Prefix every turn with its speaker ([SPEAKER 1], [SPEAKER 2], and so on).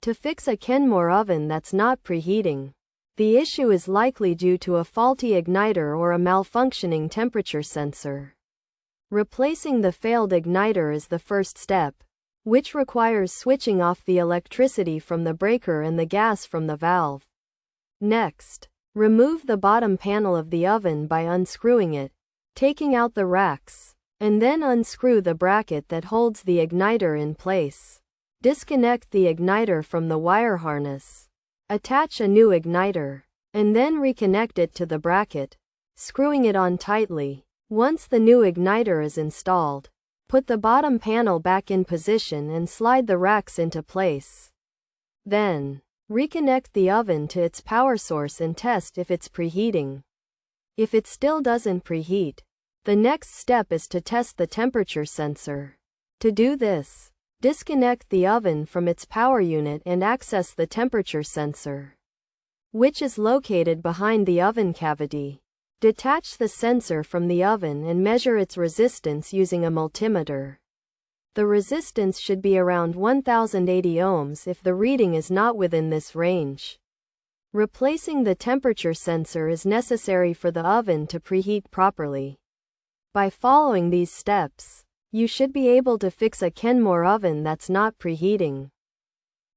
[SPEAKER 1] To fix a Kenmore oven that's not preheating. The issue is likely due to a faulty igniter or a malfunctioning temperature sensor. Replacing the failed igniter is the first step, which requires switching off the electricity from the breaker and the gas from the valve. Next, remove the bottom panel of the oven by unscrewing it, taking out the racks, and then unscrew the bracket that holds the igniter in place. Disconnect the igniter from the wire harness. Attach a new igniter, and then reconnect it to the bracket, screwing it on tightly. Once the new igniter is installed, put the bottom panel back in position and slide the racks into place. Then, reconnect the oven to its power source and test if it's preheating. If it still doesn't preheat, the next step is to test the temperature sensor. To do this, disconnect the oven from its power unit and access the temperature sensor, which is located behind the oven cavity. Detach the sensor from the oven and measure its resistance using a multimeter. The resistance should be around 1080 ohms if the reading is not within this range. Replacing the temperature sensor is necessary for the oven to preheat properly. By following these steps, you should be able to fix a Kenmore oven that's not preheating.